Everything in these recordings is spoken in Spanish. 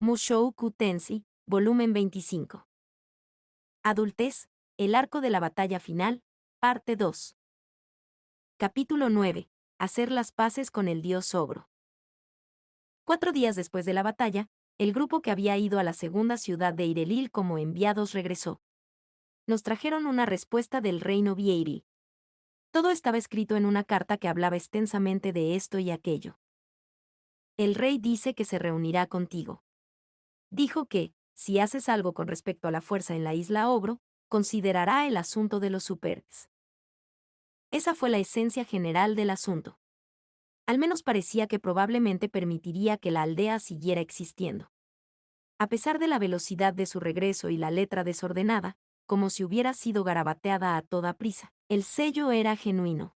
Mushoku Tensei, volumen 25. Adultez, el arco de la batalla final, parte 2. Capítulo 9. Hacer las paces con el dios ogro. 4 días después de la batalla, el grupo que había ido a la segunda ciudad de Ireland como enviados regresó. Nos trajeron una respuesta del reino Vieiri. Todo estaba escrito en una carta que hablaba extensamente de esto y aquello. El rey dice que se reunirá contigo. Dijo que, si haces algo con respecto a la fuerza en la isla Ogro, considerará el asunto de los superts. Esa fue la esencia general del asunto. Al menos parecía que probablemente permitiría que la aldea siguiera existiendo. A pesar de la velocidad de su regreso y la letra desordenada, como si hubiera sido garabateada a toda prisa, el sello era genuino.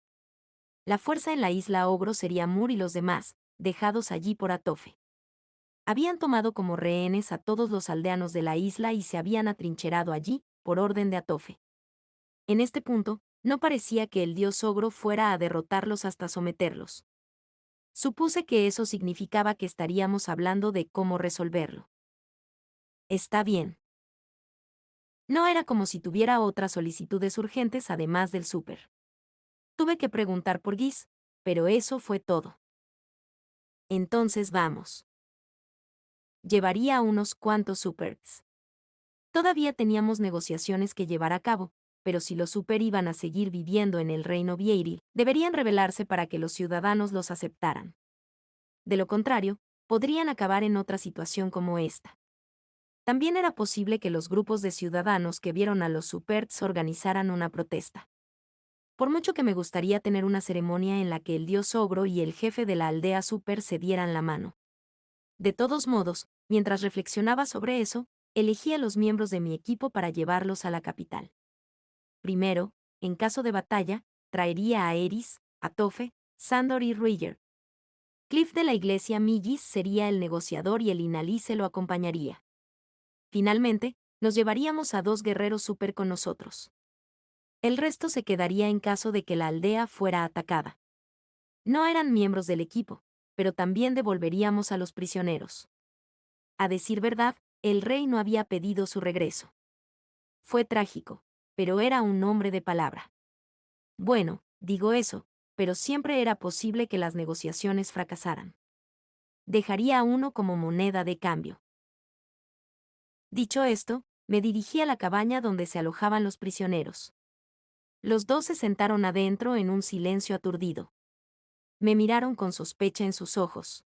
La fuerza en la isla Ogro sería Mur y los demás, dejados allí por Atofe. Habían tomado como rehenes a todos los aldeanos de la isla y se habían atrincherado allí, por orden de Atofe. En este punto, no parecía que el dios ogro fuera a derrotarlos hasta someterlos. Supuse que eso significaba que estaríamos hablando de cómo resolverlo. Está bien. No era como si tuviera otras solicitudes urgentes además del súper. Tuve que preguntar por Giz, pero eso fue todo. Entonces vamos. Llevaría unos cuantos supers. Todavía teníamos negociaciones que llevar a cabo, pero si los super iban a seguir viviendo en el reino Vieiri, deberían rebelarse para que los ciudadanos los aceptaran. De lo contrario, podrían acabar en otra situación como esta. También era posible que los grupos de ciudadanos que vieron a los superts organizaran una protesta. Por mucho que me gustaría tener una ceremonia en la que el dios ogro y el jefe de la aldea super se dieran la mano. De todos modos, mientras reflexionaba sobre eso, elegí a los miembros de mi equipo para llevarlos a la capital. Primero, en caso de batalla, traería a Eris, Atofe, Sandor y Ruiger. Cliff de la iglesia Millis sería el negociador y el Inalí se lo acompañaría. Finalmente, nos llevaríamos a 2 guerreros super con nosotros. El resto se quedaría en caso de que la aldea fuera atacada. No eran miembros del equipo, pero también devolveríamos a los prisioneros. A decir verdad, el rey no había pedido su regreso. Fue trágico, pero era un hombre de palabra. Bueno, digo eso, pero siempre era posible que las negociaciones fracasaran. Dejaría a uno como moneda de cambio. Dicho esto, me dirigí a la cabaña donde se alojaban los prisioneros. Los dos se sentaron adentro en un silencio aturdido. Me miraron con sospecha en sus ojos.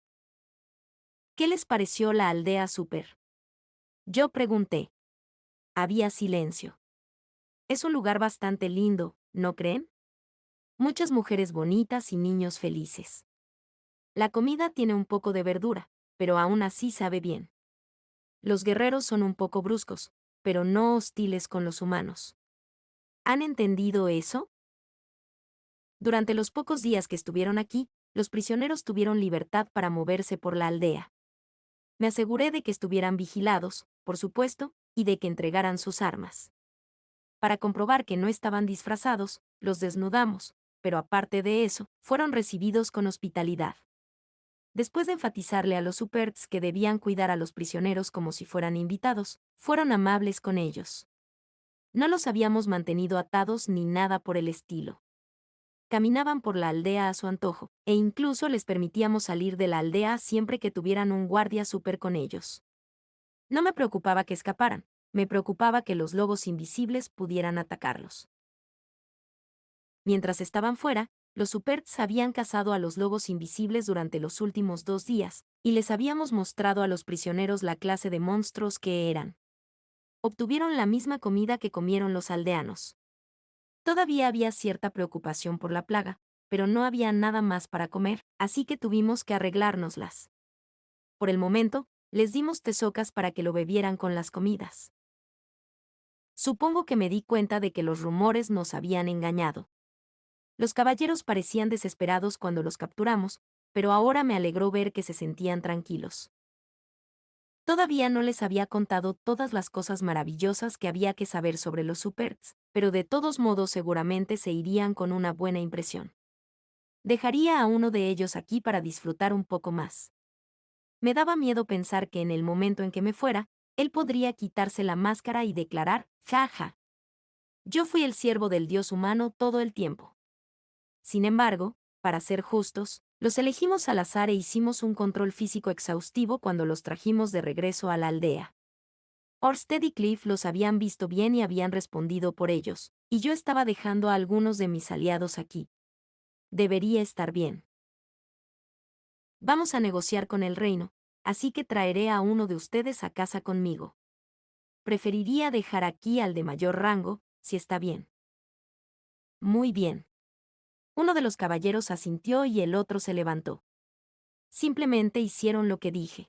¿Qué les pareció la aldea super? Yo pregunté. Había silencio. Es un lugar bastante lindo, ¿no creen? Muchas mujeres bonitas y niños felices. La comida tiene un poco de verdura, pero aún así sabe bien. Los guerreros son un poco bruscos, pero no hostiles con los humanos. ¿Han entendido eso? Durante los pocos días que estuvieron aquí, los prisioneros tuvieron libertad para moverse por la aldea. Me aseguré de que estuvieran vigilados, por supuesto, y de que entregaran sus armas. Para comprobar que no estaban disfrazados, los desnudamos, pero aparte de eso, fueron recibidos con hospitalidad. Después de enfatizarle a los superts que debían cuidar a los prisioneros como si fueran invitados, fueron amables con ellos. No los habíamos mantenido atados ni nada por el estilo. Caminaban por la aldea a su antojo, e incluso les permitíamos salir de la aldea siempre que tuvieran un guardia super con ellos. No me preocupaba que escaparan, me preocupaba que los lobos invisibles pudieran atacarlos. Mientras estaban fuera, los superts habían cazado a los lobos invisibles durante los últimos 2 días, y les habíamos mostrado a los prisioneros la clase de monstruos que eran. Obtuvieron la misma comida que comieron los aldeanos. Todavía había cierta preocupación por la plaga, pero no había nada más para comer, así que tuvimos que arreglárnoslas. Por el momento, les dimos tesocas para que lo bebieran con las comidas. Supongo que me di cuenta de que los rumores nos habían engañado. Los caballeros parecían desesperados cuando los capturamos, pero ahora me alegró ver que se sentían tranquilos. Todavía no les había contado todas las cosas maravillosas que había que saber sobre los superts, pero de todos modos seguramente se irían con una buena impresión. Dejaría a uno de ellos aquí para disfrutar un poco más. Me daba miedo pensar que en el momento en que me fuera, él podría quitarse la máscara y declarar, ja ja. Yo fui el siervo del dios humano todo el tiempo. Sin embargo, para ser justos, los elegimos al azar e hicimos un control físico exhaustivo cuando los trajimos de regreso a la aldea. Orsted y Cliff los habían visto bien y habían respondido por ellos, y yo estaba dejando a algunos de mis aliados aquí. Debería estar bien. Vamos a negociar con el reino, así que traeré a uno de ustedes a casa conmigo. Preferiría dejar aquí al de mayor rango, si está bien. Muy bien. Uno de los caballeros asintió y el otro se levantó. Simplemente hicieron lo que dije.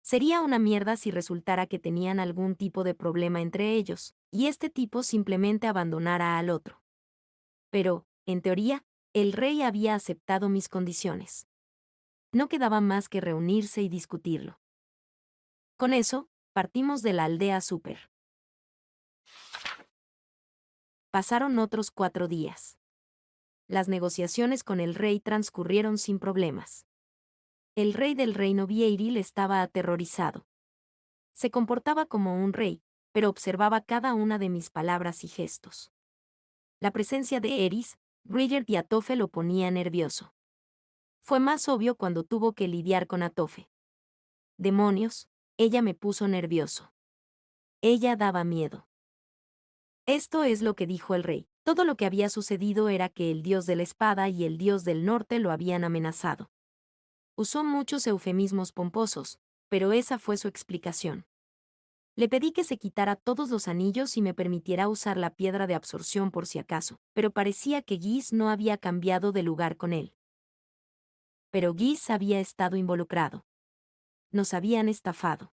Sería una mierda si resultara que tenían algún tipo de problema entre ellos, y este tipo simplemente abandonara al otro. Pero, en teoría, el rey había aceptado mis condiciones. No quedaba más que reunirse y discutirlo. Con eso, partimos de la aldea Super. Pasaron otros 4 días. Las negociaciones con el rey transcurrieron sin problemas. El rey del reino Vieiril estaba aterrorizado. Se comportaba como un rey, pero observaba cada una de mis palabras y gestos. La presencia de Eris, Bridger y Atofe lo ponía nervioso. Fue más obvio cuando tuvo que lidiar con Atofe. Demonios, ella me puso nervioso. Ella daba miedo. Esto es lo que dijo el rey. Todo lo que había sucedido era que el dios de la espada y el dios del norte lo habían amenazado. Usó muchos eufemismos pomposos, pero esa fue su explicación. Le pedí que se quitara todos los anillos y me permitiera usar la piedra de absorción por si acaso, pero parecía que Gis no había cambiado de lugar con él. Pero Gis había estado involucrado. Nos habían estafado.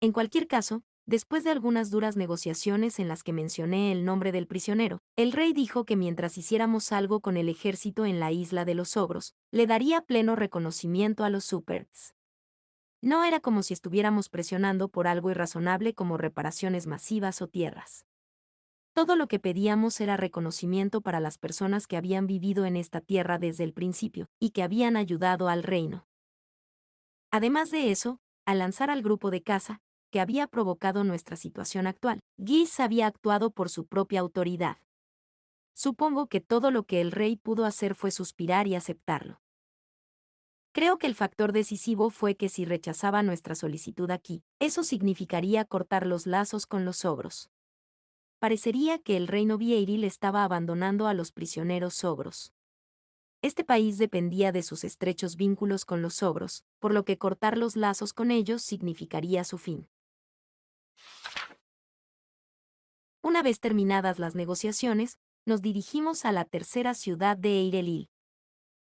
En cualquier caso, después de algunas duras negociaciones en las que mencioné el nombre del prisionero, el rey dijo que mientras hiciéramos algo con el ejército en la isla de los ogros, le daría pleno reconocimiento a los Supers. No era como si estuviéramos presionando por algo irrazonable como reparaciones masivas o tierras. Todo lo que pedíamos era reconocimiento para las personas que habían vivido en esta tierra desde el principio y que habían ayudado al reino. Además de eso, al lanzar al grupo de caza, que había provocado nuestra situación actual, Gis había actuado por su propia autoridad. Supongo que todo lo que el rey pudo hacer fue suspirar y aceptarlo. Creo que el factor decisivo fue que si rechazaba nuestra solicitud aquí, eso significaría cortar los lazos con los ogros. Parecería que el reino Vieiril estaba abandonando a los prisioneros ogros. Este país dependía de sus estrechos vínculos con los ogros, por lo que cortar los lazos con ellos significaría su fin. Una vez terminadas las negociaciones, nos dirigimos a la tercera ciudad de Eirelil.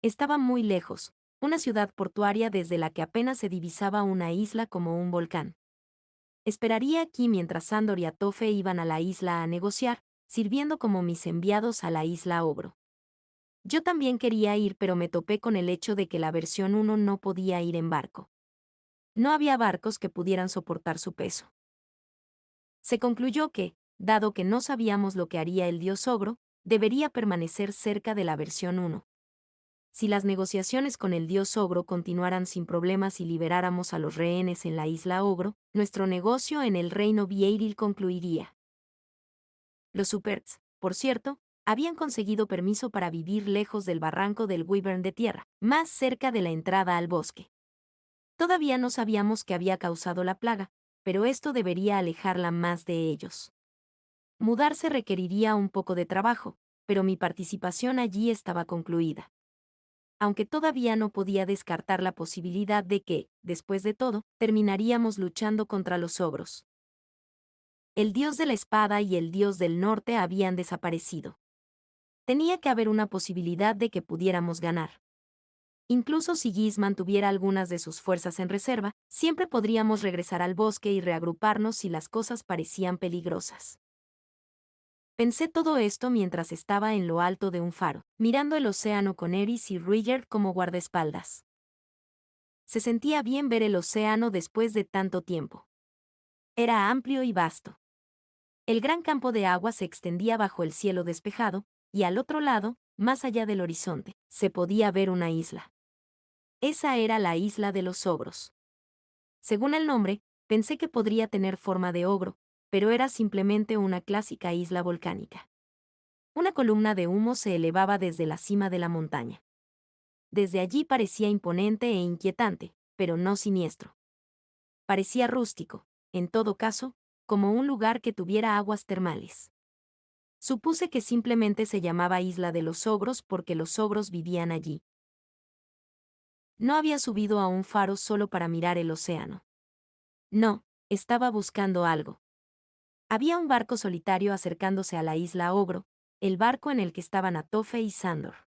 Estaba muy lejos, una ciudad portuaria desde la que apenas se divisaba una isla como un volcán. Esperaría aquí mientras Sandor y Atofe iban a la isla a negociar, sirviendo como mis enviados a la isla Ogro. Yo también quería ir, pero me topé con el hecho de que la versión 1 no podía ir en barco. No había barcos que pudieran soportar su peso. Se concluyó que, dado que no sabíamos lo que haría el dios ogro, debería permanecer cerca de la versión 1. Si las negociaciones con el dios ogro continuaran sin problemas y liberáramos a los rehenes en la isla ogro, nuestro negocio en el reino Vieiril concluiría. Los Superts, por cierto, habían conseguido permiso para vivir lejos del barranco del Wyvern de tierra, más cerca de la entrada al bosque. Todavía no sabíamos qué había causado la plaga, pero esto debería alejarla más de ellos. Mudarse requeriría un poco de trabajo, pero mi participación allí estaba concluida. Aunque todavía no podía descartar la posibilidad de que, después de todo, terminaríamos luchando contra los ogros. El dios de la espada y el dios del norte habían desaparecido. Tenía que haber una posibilidad de que pudiéramos ganar. Incluso si Gis mantuviera algunas de sus fuerzas en reserva, siempre podríamos regresar al bosque y reagruparnos si las cosas parecían peligrosas. Pensé todo esto mientras estaba en lo alto de un faro, mirando el océano con Eris y Ruigerd como guardaespaldas. Se sentía bien ver el océano después de tanto tiempo. Era amplio y vasto. El gran campo de agua se extendía bajo el cielo despejado, y al otro lado, más allá del horizonte, se podía ver una isla. Esa era la isla de los ogros. Según el nombre, pensé que podría tener forma de ogro, pero era simplemente una clásica isla volcánica. Una columna de humo se elevaba desde la cima de la montaña. Desde allí parecía imponente e inquietante, pero no siniestro. Parecía rústico, en todo caso, como un lugar que tuviera aguas termales. Supuse que simplemente se llamaba Isla de los Ogros porque los ogros vivían allí. No había subido a un faro solo para mirar el océano. No, estaba buscando algo. Había un barco solitario acercándose a la isla Ogro, el barco en el que estaban Atofe y Sandor.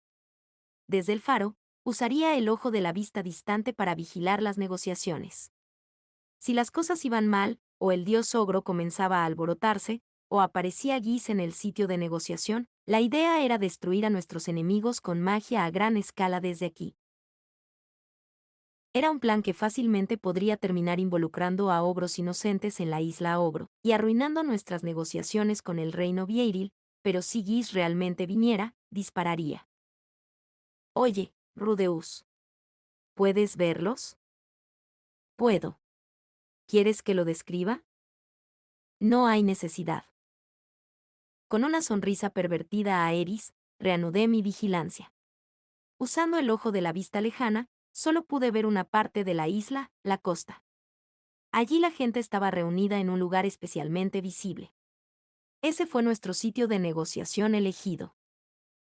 Desde el faro, usaría el ojo de la vista distante para vigilar las negociaciones. Si las cosas iban mal, o el dios ogro comenzaba a alborotarse, o aparecía Gis en el sitio de negociación, la idea era destruir a nuestros enemigos con magia a gran escala desde aquí. Era un plan que fácilmente podría terminar involucrando a ogros inocentes en la isla Ogro, y arruinando nuestras negociaciones con el reino Vieiril, pero si Gis realmente viniera, dispararía. Oye, Rudeus. ¿Puedes verlos? Puedo. ¿Quieres que lo describa? No hay necesidad. Con una sonrisa pervertida a Eris, reanudé mi vigilancia. Usando el ojo de la vista lejana, solo pude ver una parte de la isla, la costa. Allí la gente estaba reunida en un lugar especialmente visible. Ese fue nuestro sitio de negociación elegido.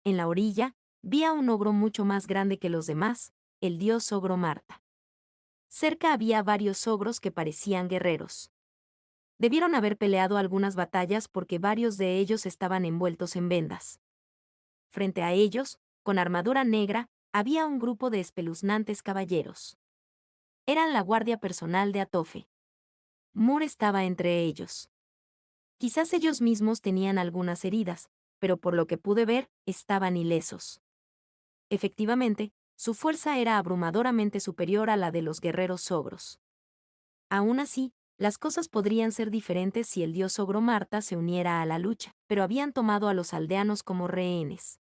En la orilla, vi a un ogro mucho más grande que los demás, el dios ogro Marta. Cerca había varios ogros que parecían guerreros. Debieron haber peleado algunas batallas porque varios de ellos estaban envueltos en vendas. Frente a ellos, con armadura negra, había un grupo de espeluznantes caballeros. Eran la guardia personal de Atofe. Mur estaba entre ellos. Quizás ellos mismos tenían algunas heridas, pero por lo que pude ver, estaban ilesos. Efectivamente, su fuerza era abrumadoramente superior a la de los guerreros ogros. Aún así, las cosas podrían ser diferentes si el dios ogro Marta se uniera a la lucha, pero habían tomado a los aldeanos como rehenes.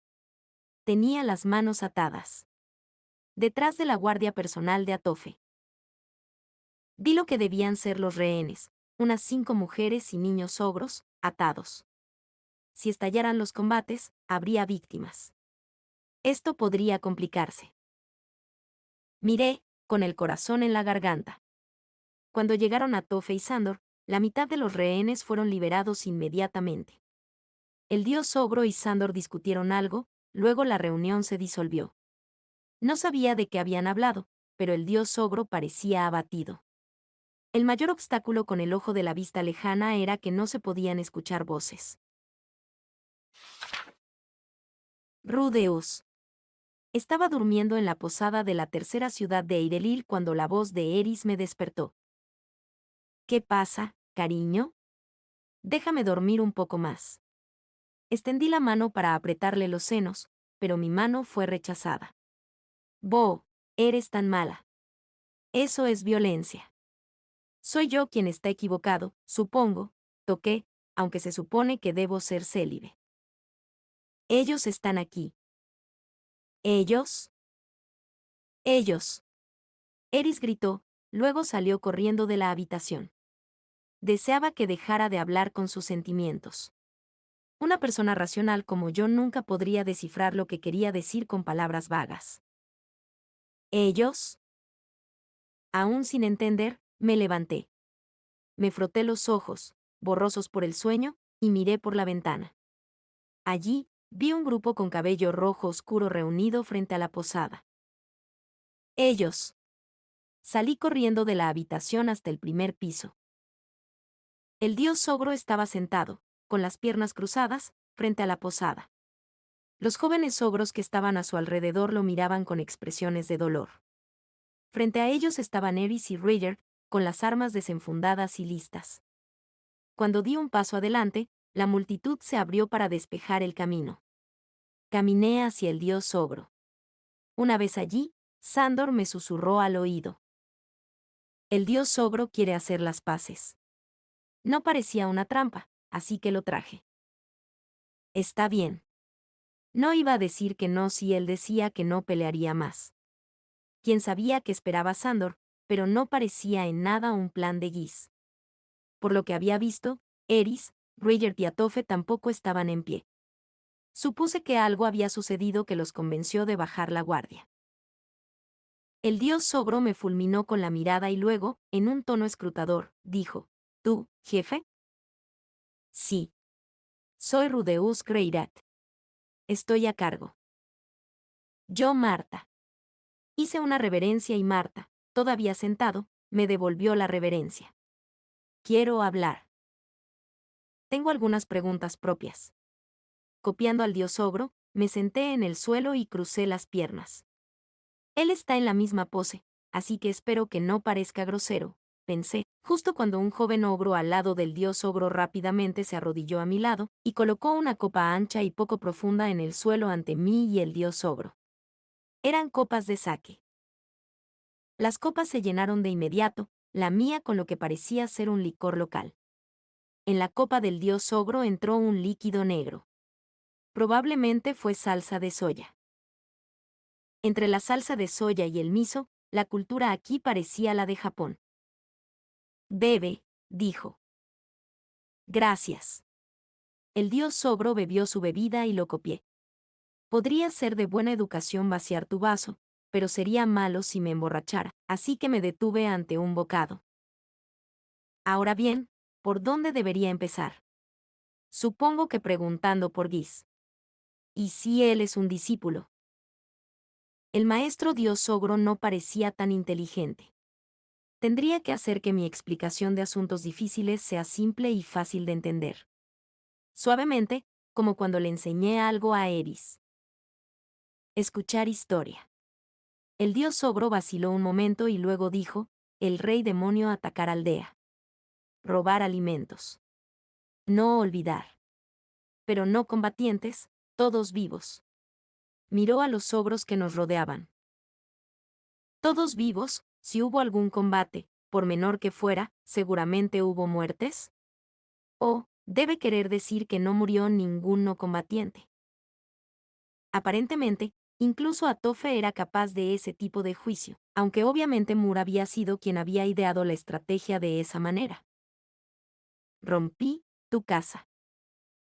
Tenía las manos atadas. Detrás de la guardia personal de Atofe. Vi lo que debían ser los rehenes, unas 5 mujeres y niños ogros, atados. Si estallaran los combates, habría víctimas. Esto podría complicarse. Miré, con el corazón en la garganta. Cuando llegaron Atofe y Sandor, la mitad de los rehenes fueron liberados inmediatamente. El dios ogro y Sandor discutieron algo, luego la reunión se disolvió. No sabía de qué habían hablado, pero el dios ogro parecía abatido. El mayor obstáculo con el ojo de la vista lejana era que no se podían escuchar voces. Rudeus. Estaba durmiendo en la posada de la tercera ciudad de Eirelil cuando la voz de Eris me despertó. ¿Qué pasa, cariño? Déjame dormir un poco más. Extendí la mano para apretarle los senos, pero mi mano fue rechazada. Bo, eres tan mala. Eso es violencia. Soy yo quien está equivocado, supongo, toqué, aunque se supone que debo ser célibe. Ellos están aquí. ¿Ellos? Ellos. Eris gritó, luego salió corriendo de la habitación. Deseaba que dejara de hablar con sus sentimientos. Una persona racional como yo nunca podría descifrar lo que quería decir con palabras vagas. ¿Ellos? Aún sin entender, me levanté. Me froté los ojos, borrosos por el sueño, y miré por la ventana. Allí, vi un grupo con cabello rojo oscuro reunido frente a la posada. Ellos. Salí corriendo de la habitación hasta el primer piso. El dios ogro estaba sentado, con las piernas cruzadas, frente a la posada. Los jóvenes ogros que estaban a su alrededor lo miraban con expresiones de dolor. Frente a ellos estaban Eris y Rhaegar, con las armas desenfundadas y listas. Cuando di un paso adelante, la multitud se abrió para despejar el camino. Caminé hacia el dios ogro. Una vez allí, Sandor me susurró al oído. El dios ogro quiere hacer las paces. No parecía una trampa, así que lo traje. Está bien. No iba a decir que no si él decía que no pelearía más. quien sabía que esperaba Sandor, pero no parecía en nada un plan de Gis. Por lo que había visto, Eris, Ruijerd y Atofe tampoco estaban en pie. Supuse que algo había sucedido que los convenció de bajar la guardia. El dios ogro me fulminó con la mirada y luego, en un tono escrutador, dijo: ¿Tú, jefe? Sí. Soy Rudeus Greirat. Estoy a cargo. Yo, Marta. Hice una reverencia y Marta, todavía sentado, me devolvió la reverencia. Quiero hablar. Tengo algunas preguntas propias. Copiando al dios ogro, me senté en el suelo y crucé las piernas. Él está en la misma pose, así que espero que no parezca grosero, pensé, justo cuando un joven ogro al lado del dios ogro rápidamente se arrodilló a mi lado y colocó una copa ancha y poco profunda en el suelo ante mí y el dios ogro. Eran copas de sake. Las copas se llenaron de inmediato, la mía con lo que parecía ser un licor local. En la copa del dios ogro entró un líquido negro. Probablemente fue salsa de soya. Entre la salsa de soya y el miso, la cultura aquí parecía la de Japón. Bebe, dijo. Gracias. El dios ogro bebió su bebida y lo copié. Podría ser de buena educación vaciar tu vaso, pero sería malo si me emborrachara, así que me detuve ante un bocado. Ahora bien, ¿por dónde debería empezar? Supongo que preguntando por Gis. ¿Y si él es un discípulo? El maestro dios ogro no parecía tan inteligente. Tendría que hacer que mi explicación de asuntos difíciles sea simple y fácil de entender. Suavemente, como cuando le enseñé algo a Eris. Escuchar historia. El dios ogro vaciló un momento y luego dijo: el rey demonio atacar aldea. Robar alimentos. No olvidar. Pero no combatientes, todos vivos. Miró a los ogros que nos rodeaban. Todos vivos, si hubo algún combate, por menor que fuera, seguramente hubo muertes. O, debe querer decir que no murió ningún no combatiente. Aparentemente, incluso Atofe era capaz de ese tipo de juicio, aunque obviamente Mur había sido quien había ideado la estrategia de esa manera. Rompí tu casa.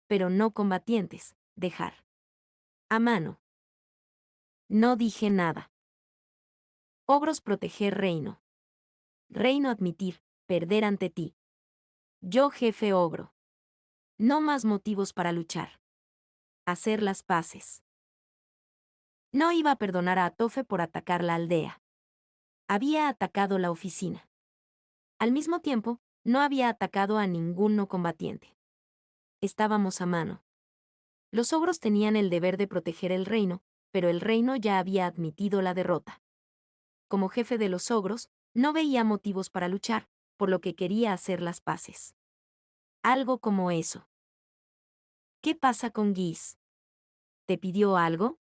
Pero no combatientes, dejar. A mano. No dije nada. Ogros proteger reino. Reino admitir, perder ante ti. Yo jefe ogro. No más motivos para luchar. Hacer las paces. No iba a perdonar a Atofe por atacar la aldea. Había atacado la oficina. Al mismo tiempo, no había atacado a ningún no combatiente. Estábamos a mano. Los ogros tenían el deber de proteger el reino, pero el reino ya había admitido la derrota. Como jefe de los ogros, no veía motivos para luchar, por lo que quería hacer las paces. Algo como eso. ¿Qué pasa con Gis? ¿Te pidió algo?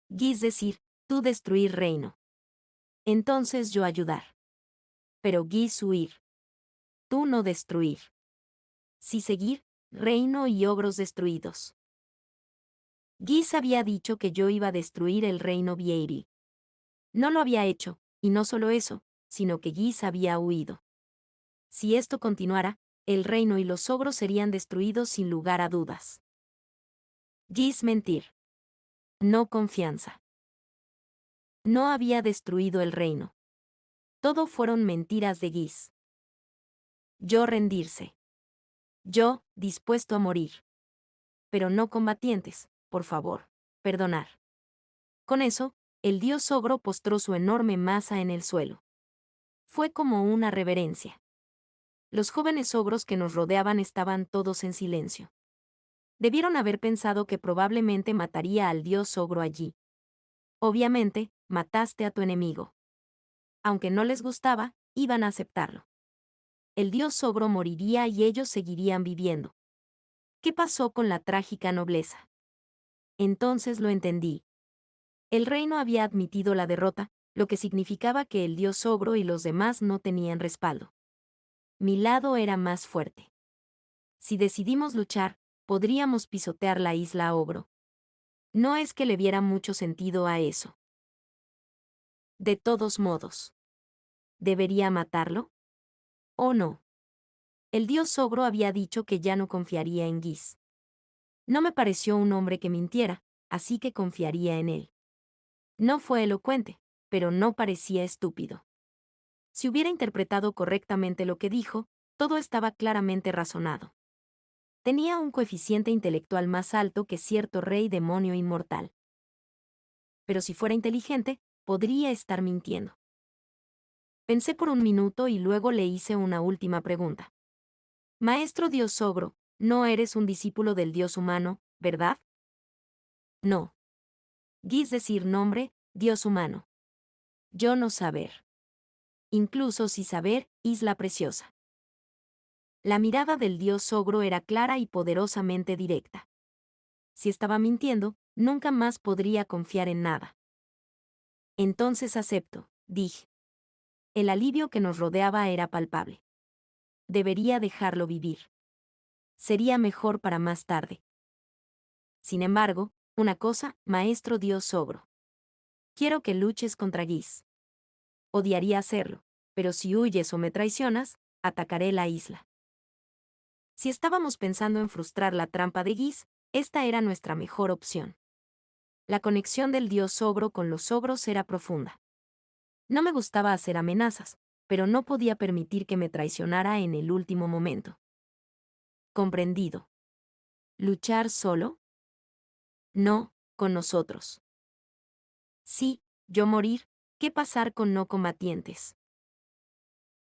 Gis decir, tú destruir reino. Entonces yo ayudar. Pero Gis huir. Tú no destruir. Sí seguir, reino y ogros destruidos. Gis había dicho que yo iba a destruir el reino Vieiri. No lo había hecho, y no solo eso, sino que Gis había huido. Si esto continuara, el reino y los ogros serían destruidos sin lugar a dudas. Gis mentir. No confianza. No había destruido el reino. Todo fueron mentiras de Gis. Yo rendirse. Yo, dispuesto a morir. Pero no combatientes, por favor, perdonar. Con eso, el dios ogro postró su enorme masa en el suelo. Fue como una reverencia. Los jóvenes ogros que nos rodeaban estaban todos en silencio. Debieron haber pensado que probablemente mataría al dios ogro allí. Obviamente, mataste a tu enemigo. Aunque no les gustaba, iban a aceptarlo. El dios ogro moriría y ellos seguirían viviendo. ¿Qué pasó con la trágica nobleza? Entonces lo entendí. El reino había admitido la derrota, lo que significaba que el dios ogro y los demás no tenían respaldo. Mi lado era más fuerte. Si decidimos luchar, podríamos pisotear la isla ogro. No es que le viera mucho sentido a eso. De todos modos, ¿debería matarlo? ¿O no? El dios ogro había dicho que ya no confiaría en Gis. No me pareció un hombre que mintiera, así que confiaría en él. No fue elocuente, pero no parecía estúpido. Si hubiera interpretado correctamente lo que dijo, todo estaba claramente razonado. Tenía un coeficiente intelectual más alto que cierto rey demonio inmortal. Pero si fuera inteligente, podría estar mintiendo. Pensé por un minuto y luego le hice una última pregunta. Maestro Dios Ogro, no eres un discípulo del Dios humano, ¿verdad? No. Gis decir nombre, Dios humano. Yo no saber. Incluso si saber, isla preciosa. La mirada del Dios Ogro era clara y poderosamente directa. Si estaba mintiendo, nunca más podría confiar en nada. Entonces acepto, dije. El alivio que nos rodeaba era palpable. Debería dejarlo vivir. Sería mejor para más tarde. Sin embargo, una cosa, maestro Dios Ogro. Quiero que luches contra Gis. Odiaría hacerlo, pero si huyes o me traicionas, atacaré la isla. Si estábamos pensando en frustrar la trampa de Gis, esta era nuestra mejor opción. La conexión del dios ogro con los ogros era profunda. No me gustaba hacer amenazas, pero no podía permitir que me traicionara en el último momento. Comprendido. ¿Luchar solo? No, con nosotros. Sí, yo morir, ¿qué pasar con no combatientes?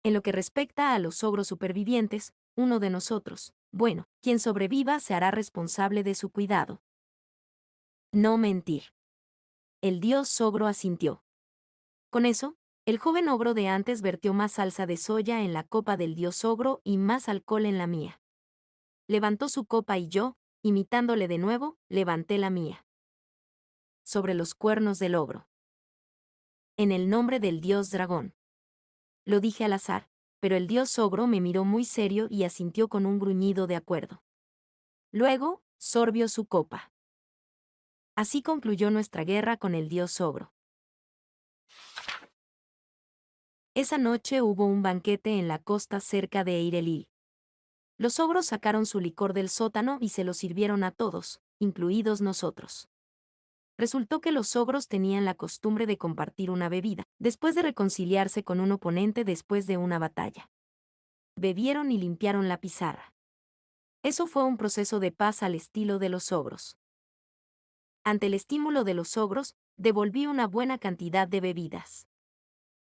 En lo que respecta a los ogros supervivientes, uno de nosotros, bueno, quien sobreviva se hará responsable de su cuidado. No mentir. El dios ogro asintió. Con eso, el joven ogro de antes vertió más salsa de soya en la copa del dios ogro y más alcohol en la mía. Levantó su copa y yo, imitándole de nuevo, levanté la mía. Sobre los cuernos del ogro. En el nombre del dios dragón. Lo dije al azar, pero el dios ogro me miró muy serio y asintió con un gruñido de acuerdo. Luego, sorbió su copa. Así concluyó nuestra guerra con el dios ogro. Esa noche hubo un banquete en la costa cerca de Eirelil. Los ogros sacaron su licor del sótano y se lo sirvieron a todos, incluidos nosotros. Resultó que los ogros tenían la costumbre de compartir una bebida, después de reconciliarse con un oponente después de una batalla. Bebieron y limpiaron la pizarra. Eso fue un proceso de paz al estilo de los ogros. Ante el estímulo de los ogros, devolví una buena cantidad de bebidas.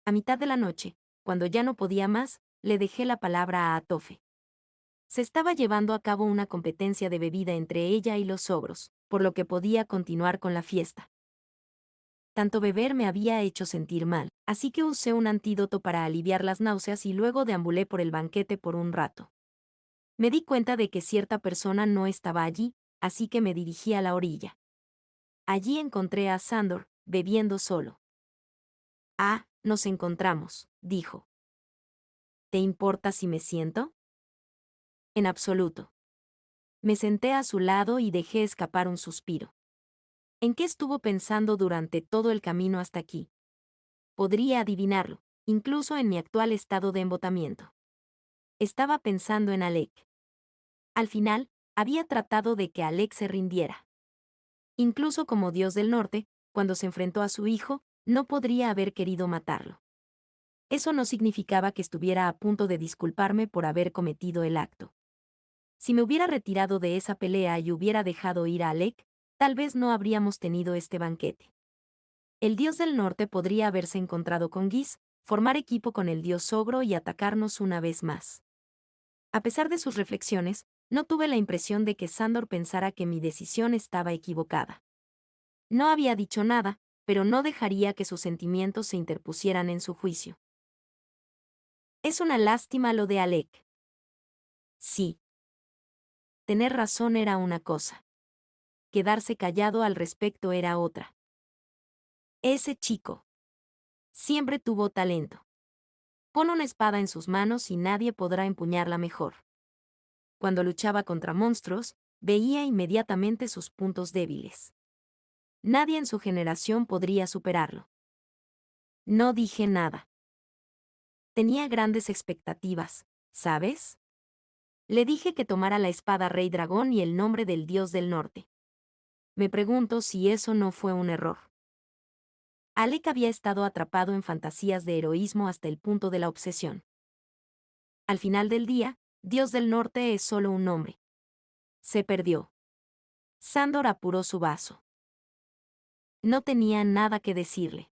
A mitad de la noche, cuando ya no podía más, le dejé la palabra a Atofe. Se estaba llevando a cabo una competencia de bebida entre ella y los ogros, por lo que podía continuar con la fiesta. Tanto beber me había hecho sentir mal, así que usé un antídoto para aliviar las náuseas y luego deambulé por el banquete por un rato. Me di cuenta de que cierta persona no estaba allí, así que me dirigí a la orilla. Allí encontré a Sandor, bebiendo solo. Ah, nos encontramos, dijo. ¿Te importa si me siento? En absoluto. Me senté a su lado y dejé escapar un suspiro. ¿En qué estuvo pensando durante todo el camino hasta aquí? Podría adivinarlo, incluso en mi actual estado de embotamiento. Estaba pensando en Alec. Al final, había tratado de que Alec se rindiera. Incluso como dios del norte, cuando se enfrentó a su hijo, no podría haber querido matarlo. Eso no significaba que estuviera a punto de disculparme por haber cometido el acto. Si me hubiera retirado de esa pelea y hubiera dejado ir a Alec, tal vez no habríamos tenido este banquete. El dios del norte podría haberse encontrado con Gis, formar equipo con el dios ogro y atacarnos una vez más. A pesar de sus reflexiones, no tuve la impresión de que Sandor pensara que mi decisión estaba equivocada. No había dicho nada, pero no dejaría que sus sentimientos se interpusieran en su juicio. Es una lástima lo de Alec. Sí. Tener razón era una cosa. Quedarse callado al respecto era otra. Ese chico. Siempre tuvo talento. Pon una espada en sus manos y nadie podrá empuñarla mejor. Cuando luchaba contra monstruos, veía inmediatamente sus puntos débiles. Nadie en su generación podría superarlo. No dije nada. Tenía grandes expectativas, ¿sabes? Le dije que tomara la espada Rey Dragón y el nombre del dios del norte. Me pregunto si eso no fue un error. Alec había estado atrapado en fantasías de heroísmo hasta el punto de la obsesión. Al final del día, Dios del Norte es solo un nombre. Se perdió. Sandor apuró su vaso. No tenía nada que decirle.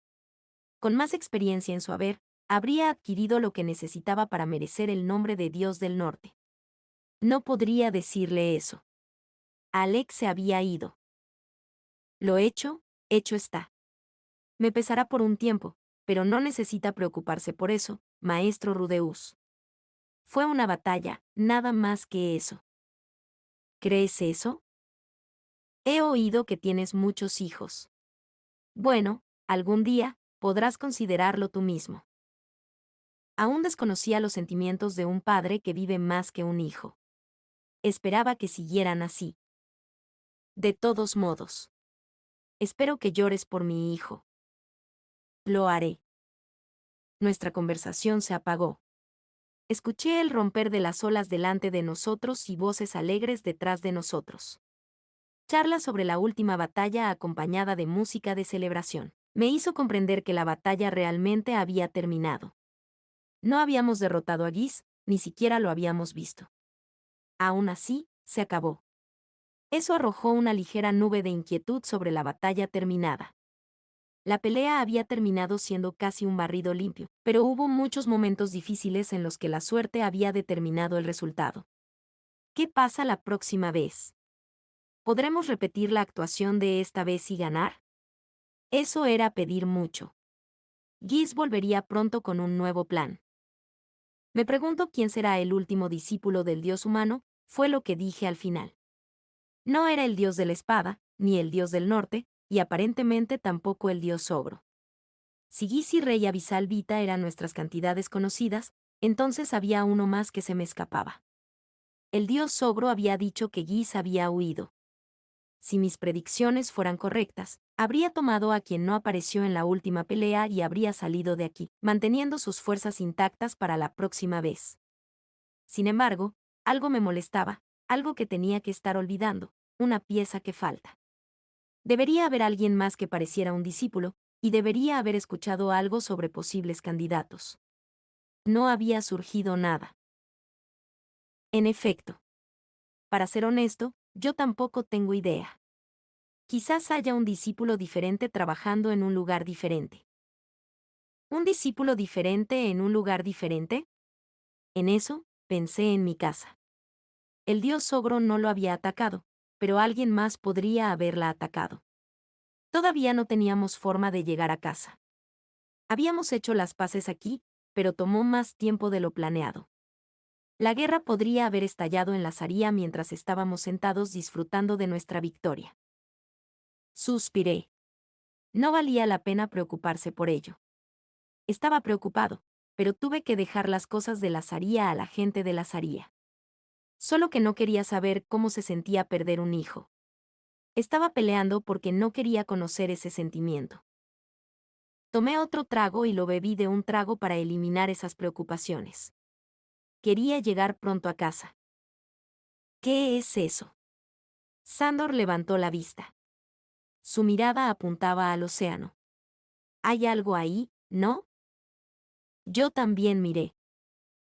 Con más experiencia en su haber, habría adquirido lo que necesitaba para merecer el nombre de Dios del Norte. No podría decirle eso. Alec se había ido. Lo hecho está. Me pesará por un tiempo, pero no necesita preocuparse por eso, maestro Rudeus. Fue una batalla, nada más que eso. ¿Crees eso? He oído que tienes muchos hijos. Bueno, algún día, podrás considerarlo tú mismo. Aún desconocía los sentimientos de un padre que vive más que un hijo. Esperaba que siguieran así. De todos modos. Espero que llores por mi hijo. Lo haré. Nuestra conversación se apagó. Escuché el romper de las olas delante de nosotros y voces alegres detrás de nosotros. Charla sobre la última batalla acompañada de música de celebración. Me hizo comprender que la batalla realmente había terminado. No habíamos derrotado a Gis, ni siquiera lo habíamos visto. Aún así, se acabó. Eso arrojó una ligera nube de inquietud sobre la batalla terminada. La pelea había terminado siendo casi un barrido limpio, pero hubo muchos momentos difíciles en los que la suerte había determinado el resultado. ¿Qué pasa la próxima vez? ¿Podremos repetir la actuación de esta vez y ganar? Eso era pedir mucho. Gis volvería pronto con un nuevo plan. Me pregunto quién será el último discípulo del dios humano, fue lo que dije al final. No era el dios de la espada, ni el dios del norte, y aparentemente tampoco el dios ogro. Si Gis y Rey Abisal Vita eran nuestras cantidades conocidas, entonces había uno más que se me escapaba. El dios ogro había dicho que Gis había huido. Si mis predicciones fueran correctas, habría tomado a quien no apareció en la última pelea y habría salido de aquí, manteniendo sus fuerzas intactas para la próxima vez. Sin embargo, algo me molestaba, algo que tenía que estar olvidando, una pieza que falta. Debería haber alguien más que pareciera un discípulo, y debería haber escuchado algo sobre posibles candidatos. No había surgido nada. En efecto. Para ser honesto, yo tampoco tengo idea. Quizás haya un discípulo diferente trabajando en un lugar diferente. ¿Un discípulo diferente en un lugar diferente? En eso, pensé en mi casa. El dios ogro no lo había atacado, pero alguien más podría haberla atacado. Todavía no teníamos forma de llegar a casa. Habíamos hecho las paces aquí, pero tomó más tiempo de lo planeado. La guerra podría haber estallado en la Saría mientras estábamos sentados disfrutando de nuestra victoria. Suspiré. No valía la pena preocuparse por ello. Estaba preocupado, pero tuve que dejar las cosas de la Saría a la gente de la Saría. Solo que no quería saber cómo se sentía perder un hijo. Estaba peleando porque no quería conocer ese sentimiento. Tomé otro trago y lo bebí de un trago para eliminar esas preocupaciones. Quería llegar pronto a casa. ¿Qué es eso? Sandor levantó la vista. Su mirada apuntaba al océano. ¿Hay algo ahí, no? Yo también miré.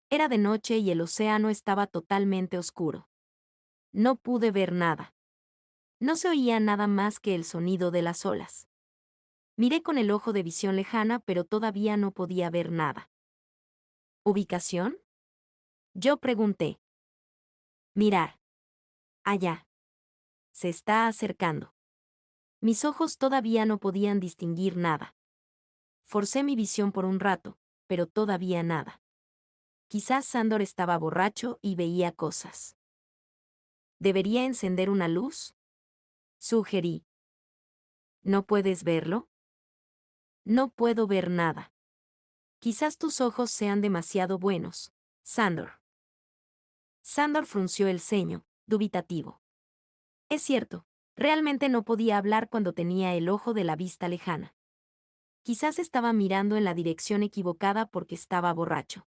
Era de noche y el océano estaba totalmente oscuro. No pude ver nada. No se oía nada más que el sonido de las olas. Miré con el ojo de visión lejana, pero todavía no podía ver nada. ¿Ubicación? Yo pregunté. Mirar. Allá. Se está acercando. Mis ojos todavía no podían distinguir nada. Forcé mi visión por un rato, pero todavía nada. Quizás Sandor estaba borracho y veía cosas. ¿Debería encender una luz? Sugerí. ¿No puedes verlo? No puedo ver nada. Quizás tus ojos sean demasiado buenos, Sandor. Sandor frunció el ceño, dubitativo. Es cierto, realmente no podía hablar cuando tenía el ojo de la vista lejana. Quizás estaba mirando en la dirección equivocada porque estaba borracho.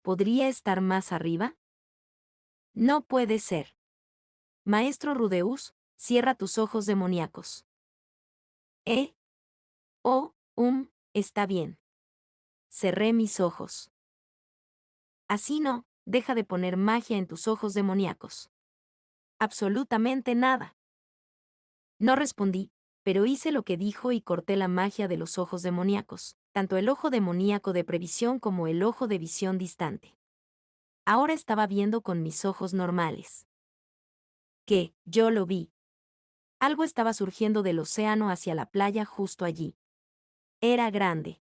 ¿Podría estar más arriba? No puede ser. Maestro Rudeus, cierra tus ojos demoníacos. Oh, está bien. Cerré mis ojos. Así no, deja de poner magia en tus ojos demoníacos. Absolutamente nada. No respondí, pero hice lo que dijo y corté la magia de los ojos demoníacos, tanto el ojo demoníaco de previsión como el ojo de visión distante. Ahora estaba viendo con mis ojos normales. Yo lo vi. Algo estaba surgiendo del océano hacia la playa justo allí. Era grande.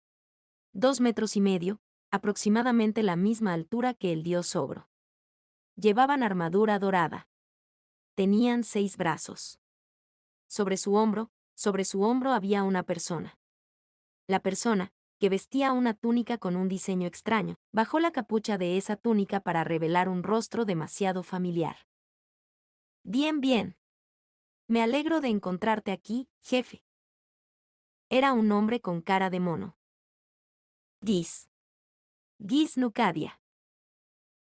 2,5 metros, aproximadamente la misma altura que el dios ogro. Llevaban armadura dorada. Tenían 6 brazos. Sobre su hombro había una persona. La persona, que vestía una túnica con un diseño extraño, bajó la capucha de esa túnica para revelar un rostro demasiado familiar. Bien. Me alegro de encontrarte aquí, jefe. Era un hombre con cara de mono. Gis Nucadia.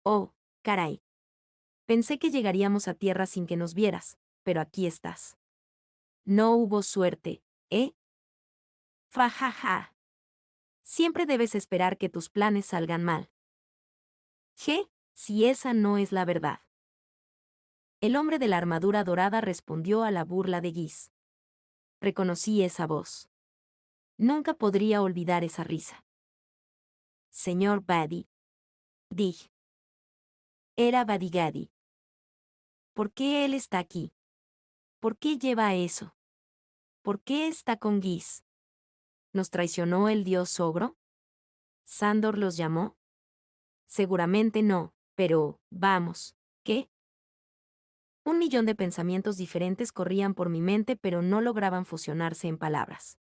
Oh, caray. Pensé que llegaríamos a tierra sin que nos vieras, pero aquí estás. No hubo suerte, ¿eh? Fajaja. Siempre debes esperar que tus planes salgan mal. Si esa no es la verdad. El hombre de la armadura dorada respondió a la burla de Gis. Reconocí esa voz. Nunca podría olvidar esa risa. Señor Buddy. Dije. Era Badigadi. ¿Por qué él está aquí? ¿Por qué lleva eso? ¿Por qué está con Gis? ¿Nos traicionó el dios ogro? ¿Sandor los llamó? Seguramente no, pero, vamos, ¿qué? 1 millón de pensamientos diferentes corrían por mi mente pero no lograban fusionarse en palabras.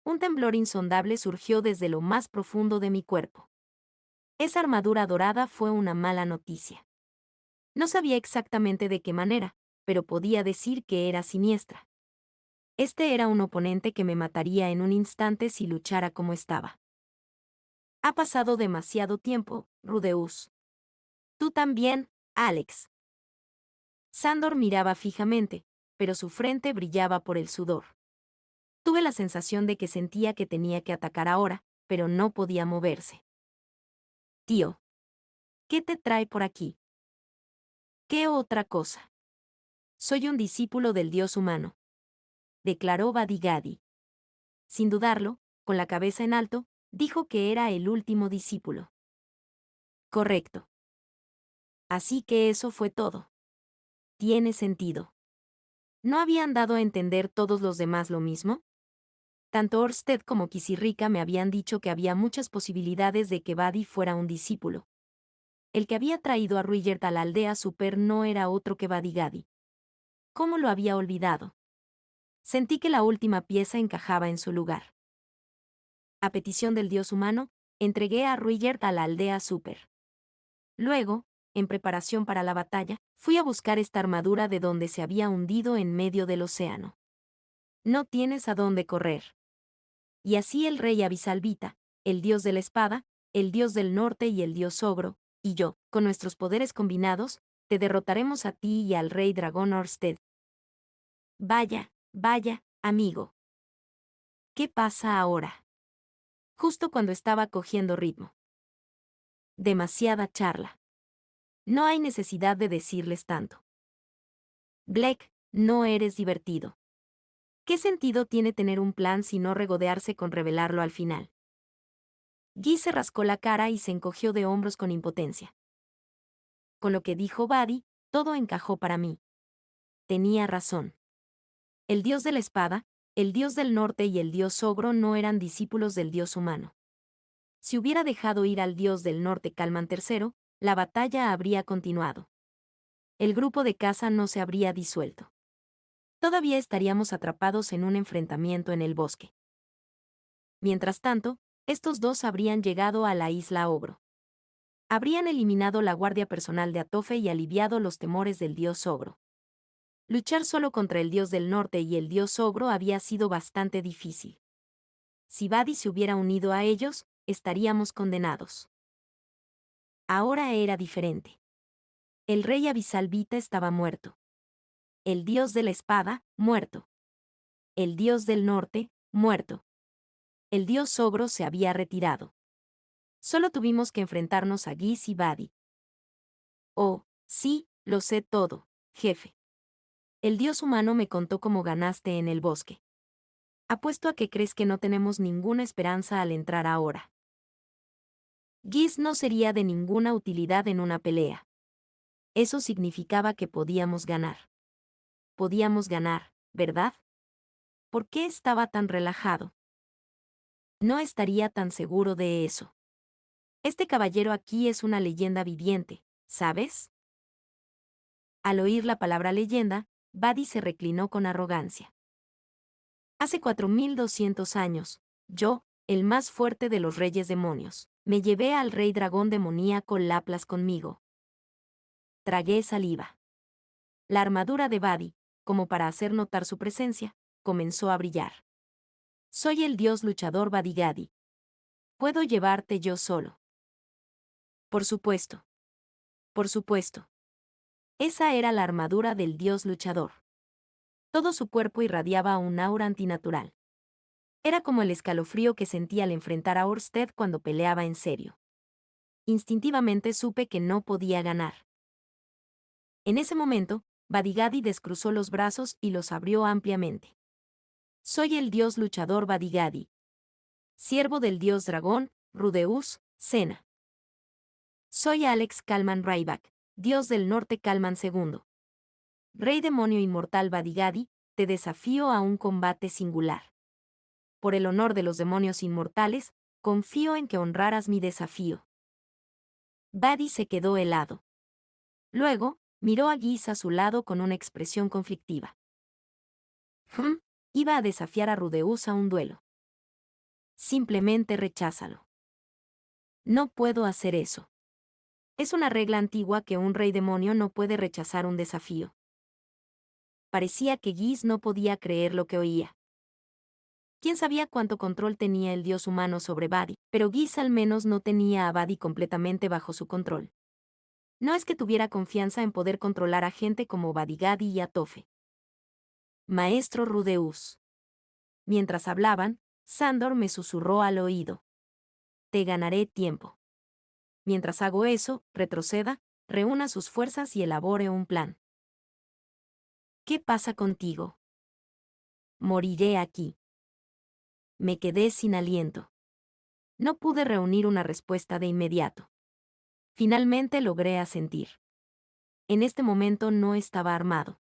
Un temblor insondable surgió desde lo más profundo de mi cuerpo. Esa armadura dorada fue una mala noticia. No sabía exactamente de qué manera, pero podía decir que era siniestra. Este era un oponente que me mataría en un instante si luchara como estaba. Ha pasado demasiado tiempo, Rudeus. Tú también, Alex. Sandor miraba fijamente, pero su frente brillaba por el sudor. Tuve la sensación de que sentía que tenía que atacar ahora, pero no podía moverse. Tío. ¿Qué te trae por aquí? ¿Qué otra cosa? Soy un discípulo del dios humano. Declaró Badigadi. Sin dudarlo, con la cabeza en alto, dijo que era el último discípulo. Correcto. Así que eso fue todo. Tiene sentido. ¿No habían dado a entender todos los demás lo mismo? Tanto Orsted como Kisirrika me habían dicho que había muchas posibilidades de que Buddy fuera un discípulo. El que había traído a Ruigert a la aldea Super no era otro que Badigadi. ¿Cómo lo había olvidado? Sentí que la última pieza encajaba en su lugar. A petición del dios humano, entregué a Ruigert a la aldea Super. Luego, en preparación para la batalla, fui a buscar esta armadura de donde se había hundido en medio del océano. No tienes a dónde correr. Y así el rey Abisalvita, el dios de la espada, el dios del norte y el dios ogro, y yo, con nuestros poderes combinados, te derrotaremos a ti y al rey dragón Orsted. Vaya, amigo. ¿Qué pasa ahora? Justo cuando estaba cogiendo ritmo. Demasiada charla. No hay necesidad de decirles tanto. Black, no eres divertido. ¿Qué sentido tiene tener un plan si no regodearse con revelarlo al final? Guy se rascó la cara y se encogió de hombros con impotencia. Con lo que dijo Buddy, todo encajó para mí. Tenía razón. El dios de la espada, el dios del norte y el dios ogro no eran discípulos del dios humano. Si hubiera dejado ir al dios del norte Calman III, la batalla habría continuado. El grupo de caza no se habría disuelto. Todavía estaríamos atrapados en un enfrentamiento en el bosque. Mientras tanto, estos dos habrían llegado a la isla Ogro. Habrían eliminado la guardia personal de Atofe y aliviado los temores del dios Ogro. Luchar solo contra el dios del norte y el dios Ogro había sido bastante difícil. si Vadi se hubiera unido a ellos, estaríamos condenados. Ahora era diferente. El rey Abisalvita estaba muerto. El dios de la espada, muerto. El dios del norte, muerto. El dios ogro se había retirado. Solo tuvimos que enfrentarnos a Giz y Vadi. Oh, sí, lo sé todo, jefe. El dios humano me contó cómo ganaste en el bosque. Apuesto a que crees que no tenemos ninguna esperanza al entrar ahora. Giz no sería de ninguna utilidad en una pelea. Eso significaba que podíamos ganar. Podíamos ganar, ¿verdad? ¿Por qué estaba tan relajado? No estaría tan seguro de eso. Este caballero aquí es una leyenda viviente, ¿sabes? Al oír la palabra leyenda, Vadi se reclinó con arrogancia. Hace 4200 años, yo, el más fuerte de los reyes demonios, me llevé al rey dragón demoníaco Laplas conmigo. Tragué saliva. La armadura de Vadi, como para hacer notar su presencia, comenzó a brillar. Soy el dios luchador Vadigadi. Puedo llevarte yo solo. Por supuesto. Por supuesto. Esa era la armadura del dios luchador. Todo su cuerpo irradiaba un aura antinatural. Era como el escalofrío que sentía al enfrentar a Orsted cuando peleaba en serio. Instintivamente supe que no podía ganar. En ese momento, Vadigadi descruzó los brazos y los abrió ampliamente. Soy el dios luchador Vadigadi. Siervo del dios dragón, Rudeus, Sena. Soy Alex Kalman Ryback, dios del norte Kalman II. Rey demonio inmortal Vadigadi, te desafío a un combate singular. Por el honor de los demonios inmortales, confío en que honraras mi desafío. Vadi se quedó helado. Luego, miró a Giz a su lado con una expresión conflictiva. Iba a desafiar a Rudeus a un duelo. Simplemente recházalo. No puedo hacer eso. Es una regla antigua que un rey demonio no puede rechazar un desafío. Parecía que Giz no podía creer lo que oía. Quién sabía cuánto control tenía el dios humano sobre Vadi, pero Giz al menos no tenía a Vadi completamente bajo su control. No es que tuviera confianza en poder controlar a gente como Vadigadi y Atofe. Maestro Rudeus. Mientras hablaban, Sandor me susurró al oído. Te ganaré tiempo. Mientras hago eso, retroceda, reúna sus fuerzas y elabore un plan. ¿Qué pasa contigo? Moriré aquí. Me quedé sin aliento. No pude reunir una respuesta de inmediato. Finalmente logré asentir. En este momento no estaba armado.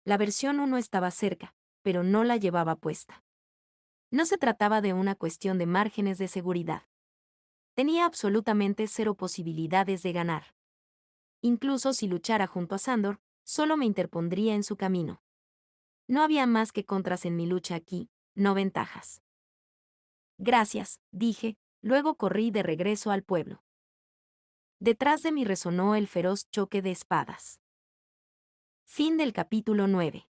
La versión 1 estaba cerca, pero no la llevaba puesta. No se trataba de una cuestión de márgenes de seguridad. Tenía absolutamente cero posibilidades de ganar. Incluso si luchara junto a Sandor, solo me interpondría en su camino. No había más que contras en mi lucha aquí, no ventajas. Gracias, dije, luego corrí de regreso al pueblo. Detrás de mí resonó el feroz choque de espadas. Fin del capítulo 9.